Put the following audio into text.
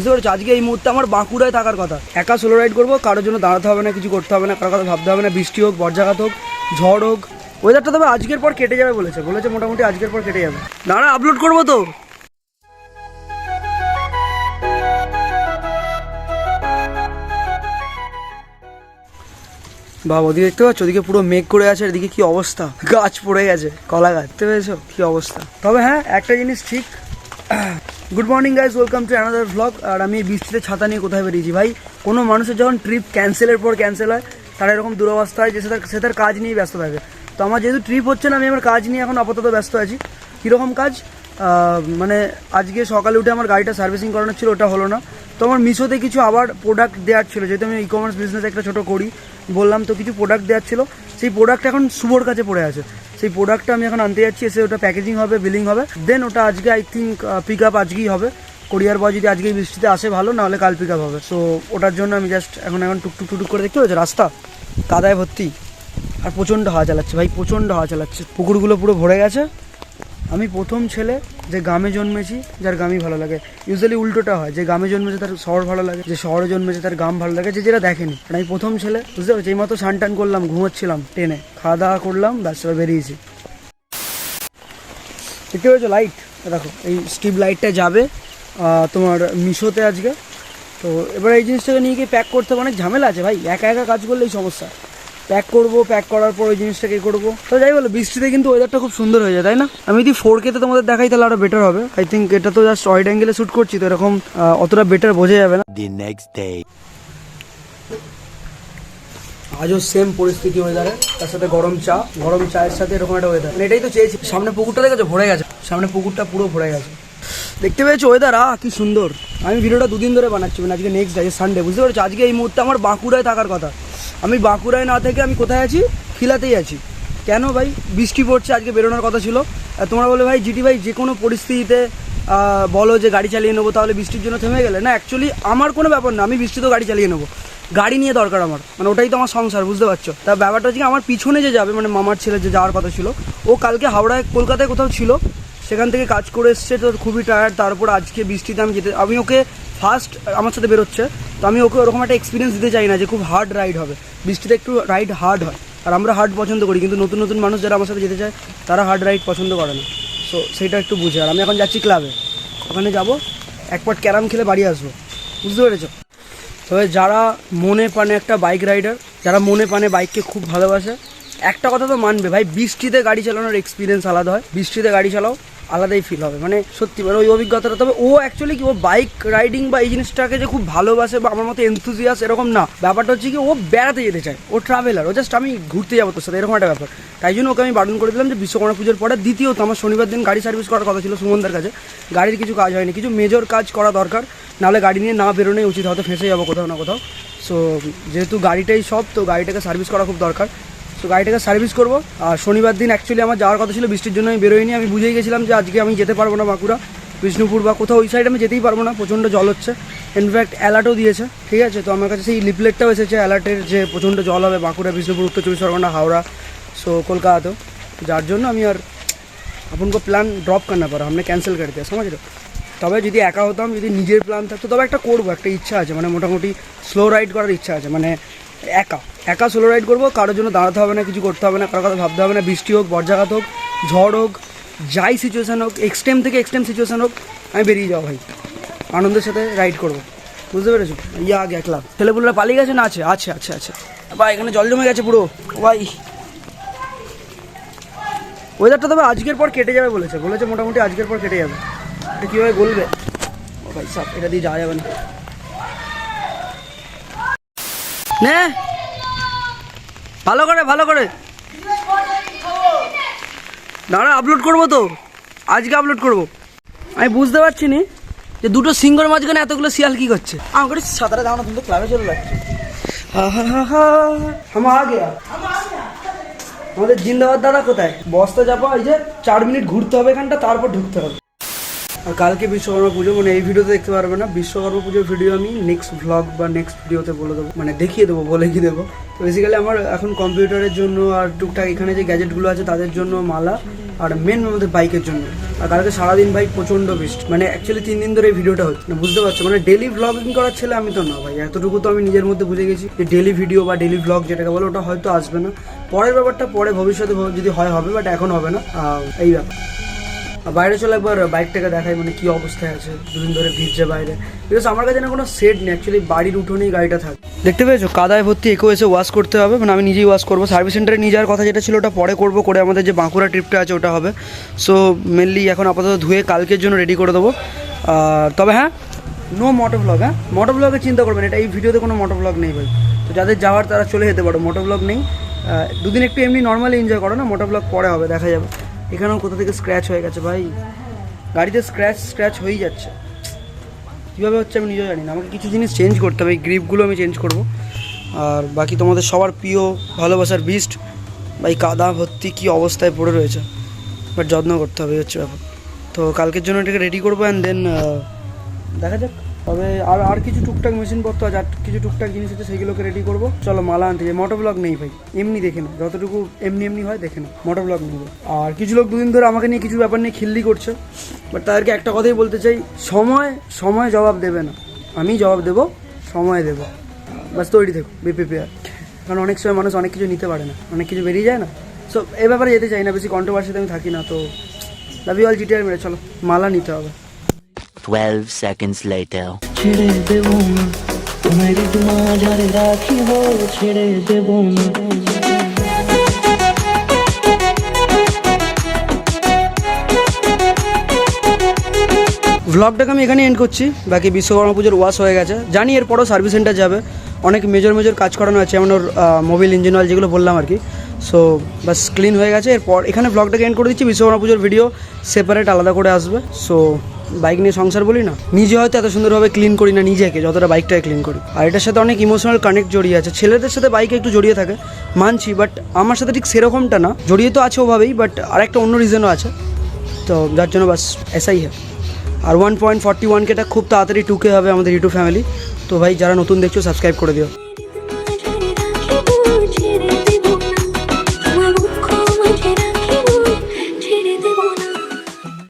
বুঝতে পারছো, আজকে এই মুহূর্তে আমার বাঁকুড়ায় থাকার কথা। একা সোলো রাইড করবো, কারোর জন্য দাঁড়াতে হবে না, কিছু করতে হবে না, কারোর কথা ভাবতে হবে না। বৃষ্টি হোক, বজ্রাঘাত হোক, ঝড় হোক, ওয়েদারটা তবে আজকের পর কেটে যাবে বলেছে মোটামুটি আজকের পর কেটে যাবে। দাঁড়া, আপলোড করবো তো। বাবা, ওদিকে দেখতে পাচ্ছ, ওদিকে পুরো মেঘ করে আছে, এদিকে কি অবস্থা, গাছ পড়ে গেছে, কলা গাছ, দেখতে পেয়েছো কি অবস্থা। তবে হ্যাঁ, একটা জিনিস ঠিক, good morning guys, welcome to another vlog. আর আমি বৃষ্টিতে ছাতা নিয়ে কোথায় বেরিয়েছি ভাই। কোনো মানুষের যখন ট্রিপ ক্যান্সেলের পর ক্যান্সেল হয়, তার এরকম দুরবস্থা হয় যে সে তার কাজ নিয়েই ব্যস্ত থাকে। তো আমার যেহেতু ট্রিপ হচ্ছে না, আমি আমার কাজ নিয়ে এখন আপাতত ব্যস্ত আছি। কীরকম কাজ, মানে আজকে সকালে উঠে আমার গাড়িটা সার্ভিসিং করানোর ছিল, ওটা হলো না। তো আমার মিশোতে কিছু আবার প্রোডাক্ট দেওয়ার ছিল, যেহেতু আমি ই কমার্স বিজনেস একটা ছোটো করি, বললাম তো কিছু প্রোডাক্ট দেওয়ার ছিল। সেই প্রোডাক্ট এখন শুভর কাছে পড়ে আছে, সেই প্রোডাক্টটা আমি এখন আনতে যাচ্ছি। এসে ওটা প্যাকেজিং হবে, বিলিং হবে, দেন ওটা আজকে আই থিঙ্ক পিক আপ আজকেই হবে। কোরিয়ার বয় যদি আজকেই বৃষ্টিতে আসে ভালো, নাহলে কাল পিক আপ হবে। সো ওটার জন্য আমি জাস্ট এখন টুকটুক করে দেখতে পাচ্ছি রাস্তা কাদায় ভর্তি, আর প্রচণ্ড হাওয়া চালাচ্ছে ভাই, প্রচণ্ড হাওয়া চালাচ্ছে। পুকুরগুলো পুরো ভরে গেছে। আমি প্রথম ছেলে যে গ্রামে জন্মেছি, যার গ্রামই ভালো লাগে। ইউজুয়ালি উল্টোটা হয়, যে গ্রামে জন্মেছে তার শহর ভালো লাগে, যে শহরে জন্মেছে তার গ্রাম ভালো লাগে, যে যেটা দেখেনি। আমি প্রথম ছেলে, বুঝতে পারছি। এই মতো টান করলাম, ঘুমোচ্ছিলাম ট্রেনে, খাওয়া দাওয়া করলাম, ব্যাস বেরিয়েছি। দেখতে পেয়েছো লাইট, দেখো এই স্ট্রিপ লাইটটা যাবে তোমার মিশোতে আজকে। তো এবার এই জিনিসটাকে নিয়ে গিয়ে প্যাক করতে অনেক ঝামেলা আছে ভাই, একা একা কাজ করলেই সমস্যা। প্যাক করবো, প্যাক করার পর ওই জিনিসটাকে করবো। তো যাই বলো, বৃষ্টিতে কিন্তু ওয়েদারটা খুব সুন্দর হয়ে যায়, তাই না? আমি যদি 4K-তে তোমাদের দেখাই তাহলে আরো বেটার হবে। আই থিঙ্ক এটা তো জাস্ট ওয়াইড অ্যাঙ্গেলে শ্যুট করছি, তো এরকম অতটা বেটার বোঝা যাবে না। আজও সেম পরিস্থিতি ওয়েদারে, তার সাথে গরম চায়ের সাথে এরকম একটা ওয়েদার, মানে এটাই তো চেয়েছি। সামনে পুকুরটা দেখেছো, ভরে গেছে, সামনে পুকুরটা পুরো ভরে গেছে। দেখতে পেয়েছো ওয়েদার, কি সুন্দর। আমি ভিডিওটা দুদিন ধরে বানাচ্ছি, মানে আজকে নেক্সট ডে সানডে, বুঝতে পারছো। আজকে এই মুহূর্তে আমার বাঁকুড়ায় থাকার কথা। আমি বাঁকুড়ায় না থেকে আমি কোথায় আছি, খিলাতেই আছি। কেন ভাই, বৃষ্টি পড়ছে, আজকে বেরোনোর কথা ছিল। তোমরা বলে ভাই জিটি ভাই যে কোনো পরিস্থিতিতে বলো যে গাড়ি চালিয়ে নেবো, তাহলে বৃষ্টির জন্য থেমে গেলে না। অ্যাকচুয়ালি আমার কোনো ব্যাপার না, আমি বৃষ্টিতেও গাড়ি চালিয়ে নেবো। গাড়ি নিয়ে দরকার আমার, মানে ওটাই তো আমার সংসার, বুঝতে পারছো। তা ব্যাপারটা হচ্ছে আমার পিছনে যে যাবে, মানে মামার ছেলে যে যাওয়ার কথা ছিল, ও কালকে হাওড়ায় কলকাতায় কোথাও ছিল, সেখান থেকে কাজ করে এসছে, তো খুবই টায়ার্ড। তারপর আজকে বৃষ্টিতে আমি ওকে ফার্স্ট আমার সাথে বেরোচ্ছে, তো আমি ওকে ওরকম একটা এক্সপিরিয়েন্স দিতে চাই না যে খুব হার্ড রাইড হবে। বৃষ্টিতে একটু রাইড হার্ড হয়, আর আমরা হার্ড পছন্দ করি, কিন্তু নতুন নতুন মানুষ যারা আমার সাথে যেতে চায় তারা হার্ড রাইড পছন্দ করে না। সো সেইটা একটু বুঝে। আর আমি এখন যাচ্ছি ক্লাবে, ওখানে যাবো, এক পট ক্যারাম খেলে বাড়ি আসবো, বুঝতে পেরেছো। তবে যারা মনে প্রাণে একটা বাইক রাইডার, যারা মনে প্রাণে বাইককে খুব ভালোবাসে, একটা কথা তো মানবে ভাই, বৃষ্টিতে গাড়ি চালানোর এক্সপিরিয়েন্স আলাদা হয়। বৃষ্টিতে গাড়ি চালাও, আলাদাই ফিল হবে, মানে সত্যি, মানে ওই অভিজ্ঞতাটা। তবে ও অ্যাকচুয়ালি কি, ও বাইক রাইডিং বা এই জিনিসটাকে যে খুব ভালোবাসে বা আমার মতো এনথুজিয়াস এরকম না। ব্যাপারটা হচ্ছে কি, ও বেড়াতে যেতে চায়, ও ট্রাভেলার, ও জাস্ট আমি ঘুরতে যাবো তোর সাথে, এরকম একটা ব্যাপার। তাই জন্য ওকে আমি বারণ করে দিলাম যে বিশ্বকর্মা পুজোর পরে। দ্বিতীয়ত, আমার শনিবার দিন গাড়ি সার্ভিস করার কথা ছিল সুমনদার কাছে। গাড়ির কিছু কাজ হয়নি, কিছু মেজর কাজ করা দরকার, নাহলে গাড়ি নিয়ে না বেরোনোই উচিত, হয়তো ফেঁসে যাবো কোথাও না কোথাও। সো যেহেতু গাড়িটাই সব, তো গাড়িটাকে সার্ভিস করা খুব দরকার। তো গাড়িটাকে সার্ভিস করবো। আর শনিবার দিন অ্যাকচুয়ালি আমার যাওয়ার কথা ছিল, বৃষ্টির জন্য আমি বেরোইনি। আমি বুঝেই গেছিলাম যে আজকে আমি যেতে পারবো না বাঁকুড়া, বিষ্ণুপুর বা কোথাও ওই সাইডে আমি যেতেই পারবো না, প্রচণ্ড জল হচ্ছে। ইনফ্যাক্ট অ্যালার্টও দিয়েছে, ঠিক আছে। তো আমার কাছে সেই লিফলেটটাও এসেছে অ্যালার্টের, যে প্রচণ্ড জল হবে বাঁকুড়া, বিষ্ণুপুর, উত্তর 24 परगना, हावड़ा, सो कोलकाता। যার জন্য আমি আর আপনকে প্ল্যান ড্রপ करना पड़ा, हमने कैंसिल कर दिया, समझ लो। তবে যদি একা হতাম, যদি নিজের প্ল্যান থাকতো, তবে একটা করবো, একটা ইচ্ছা আছে, মানে মোটামুটি স্লো রাইড করার ইচ্ছা আছে। মানে একা সোলো রাইড করবো, কারোর জন্য দাঁড়াতে হবে না, কিছু করতে হবে না, কারোর কথা ভাবতে হবে না। বৃষ্টি হোক, বজ্রাঘাত হোক, ঝড় হোক, যাই সিচুয়েশান হোক, এক্সট্রিম থেকে এক্সট্রিম সিচুয়েশান হোক, আমি বেরিয়ে যাবো ভাই, আনন্দের সাথে রাইড করবো, বুঝতে পেরেছো। আগে একলা ছেলেপুলেরা পালিয়ে গেছে না, আছে ভাই, এখানে জল জমে গেছে পুরো ভাই। ওয়েদারটা তবে আজকের পর কেটে যাবে বলেছে মোটামুটি আজকের পর কেটে যাবে। এটা কীভাবে বলবে ও ভাই সাপ, এটা দিয়ে যাওয়া যাবে না। নে ভালো করে দাঁড়া, আপলোড করবো তো, আজকে আপলোড করবো। আমি বুঝতে পারছি নি যে দুটো সিংহর মাঝখানে এতগুলো শিয়াল কি করছে। আমার সাঁতারে দাঁড়ানো, তুমি তো ক্লাবে চলে যাচ্ছে। আমাদের জিন্দাবাদ দাদা কোথায়, বস্তা চাপা, এই যে 4 মিনিট ঘুরতে হবে এখানটা, তারপর ঢুকতে হবে। আর কালকে বিশ্বকর্মা পুজো, মানে এই ভিডিওতে দেখতে পারবে না। বিশ্বকর্মা পুজোর ভিডিও আমি নেক্সট ভ্লগ বা নেক্সট ভিডিওতে বলে দেবো, মানে দেখিয়ে দেবো, বলে কি দেবো। তো বেসিক্যালি আমার এখন কম্পিউটারের জন্য আর টুকটাক এখানে যে গ্যাজেটগুলো আছে তাদের জন্য মালা, আর মেন আমাদের বাইকের জন্য। আর কালকে সারাদিন ভাই প্রচণ্ড বৃষ্টি, মানে অ্যাকচুয়ালি 3 দিন ধরে এই ভিডিওটা হচ্ছে না, বুঝতে পারছো, মানে ডেলি ভ্লগিং করার ছেলে আমি তো না ভাই, এতটুকু তো আমি নিজের মধ্যে বুঝে গেছি যে ডেলি ভিডিও বা ডেলি ভ্লগ যেটাকে বলে ওটা হয়তো আসবে না, পরের ব্যাপারটা পরে ভবিষ্যতে যদি হয় হবে, বাট এখন হবে না, এই ব্যাপার। বাইরে চলে একবার বাইকটাকে দেখাই, মানে কি অবস্থায় আছে, দুদিন ধরে ভিজছে বাইরে, বিকজ আমার কাছে না কোনো সেট নেই, অ্যাকচুয়ালি বাড়ির উঠোনেই গাড়িটা থাকে। দেখতে পেয়েছো কাদায় ভর্তি, একেও এসে ওয়াশ করতে হবে, মানে আমি নিজেই ওয়াশ করবো। সার্ভিস সেন্টারে নিয়ে যাওয়ার কথা যেটা ছিল ওটা পরে করবো, করে আমাদের যে বাঁকুড়া ট্রিপটা আছে ওটা হবে। সো মেনলি এখন আপাতত ধুয়ে কালকের জন্য রেডি করে দেবো। তবে হ্যাঁ, নো মোটো ব্লগ, হ্যাঁ মোটো ব্লগের চিন্তা করবেন, এটা এই ভিডিওতে কোনো মোটো ব্লগ নেই ভাই, তো যাদের যাওয়ার তারা চলে যেতে পারো, মোটো ব্লগ নেই। দুদিন একটু এমনি নর্মালি এনজয় করো না, মোটো ব্লগ পরে হবে, দেখা যাবে। এখানেও কোথা থেকে স্ক্র্যাচ হয়ে গেছে ভাই, গাড়িতে স্ক্র্যাচ হয়েই যাচ্ছে, কীভাবে হচ্ছে আমি নিজেও জানি না। আমাকে কিছু জিনিস চেঞ্জ করতে হবে, এই গ্রিপগুলো আমি চেঞ্জ করব। আর বাকি তোমাদের সবার প্রিয় ভালোবাসার বিস্ট ভাই কাদা ভর্তি কী অবস্থায় পড়ে রয়েছে, বাট যত্ন করতে হবে, হচ্ছে ব্যাপার। তো কালকের জন্য এটাকে রেডি করবো, অ্যান্ড দেন দেখা যাক। তবে আর কিছু টুকটাক মেশিনপত্র আছে, আর কিছু টুকটাক জিনিস আছে, সেইগুলোকে রেডি করবো। চলো মালা আনতে যাই। মোটো ব্লগ নেই ভাই, এমনি দেখে নাও, যতটুকু এমনি হয় দেখে নাও, মোটো ব্লগ নেই। আর কিছু লোক দুদিন ধরে আমাকে নিয়ে কিছু ব্যাপার নিয়ে খিল্লি করছে, বাট তাদেরকে একটা কথাই বলতে চাই, সময় জবাব দেবে না, আমি জবাব দেবো, সময় দেবো, বাস তৈরি থেকো, বি প্রিপেয়ার। কারণ অনেক সময় মানুষ অনেক কিছু নিতে পারে না, অনেক কিছু বেরিয়ে যায় না। সো এই ব্যাপারে যেতে চাই না, বেশি কন্ট্রোভার্সিতে আমি থাকি না। তো লাভ ইউ অল জিটিআর মেরে, চলো মালা নিতে হবে। 12 seconds later. ছেড়ে দেব না তোমার মাঝারে রাখিব, ছেড়ে দেব না। ভ্লগটাকে আমি এখানে এন্ড করছি। বাকি বিশ্বকর্মা পুজোর ওয়াশ হয়ে গেছে, জানি এরপরও সার্ভিস সেন্টার যাবে, অনেক মেজর কাজ করানো আছে, যেমন ওর মোবিল ইঞ্জিন অয়েল যেগুলো বললাম আর কি। সো বাস ক্লিন হয়ে গেছে। এরপর এখানে ভ্লগটাকে এন্ড করে দিচ্ছি, বিশ্বকর্মা পুজোর ভিডিও সেপারেট আলাদা করে আসবে। সো বাইক নিয়ে সংসার বলি না, নিজে হয়তো এত সুন্দরভাবে ক্লিন করি না নিজেকে যতটা বাইকটাকে ক্লিন করি, আর এটার সাথে অনেক ইমোশনাল কানেক্ট জড়িয়ে আছে। ছেলেদের সাথে বাইকে একটু জড়িয়ে থাকে মানছি, বাট আমার সাথে ঠিক সেরকমটা না, জড়িয়ে তো আছে ওভাবেই, বাট আর একটা অন্য রিজনও আছে, তো যার জন্য বাস এসাই হ্যাঁ। আর 1.41K খুব তাড়াতাড়ি 2K হবে আমাদের ইউটিউব ফ্যামিলি। তো ভাই যারা নতুন দেখছো সাবস্ক্রাইব করে দিও।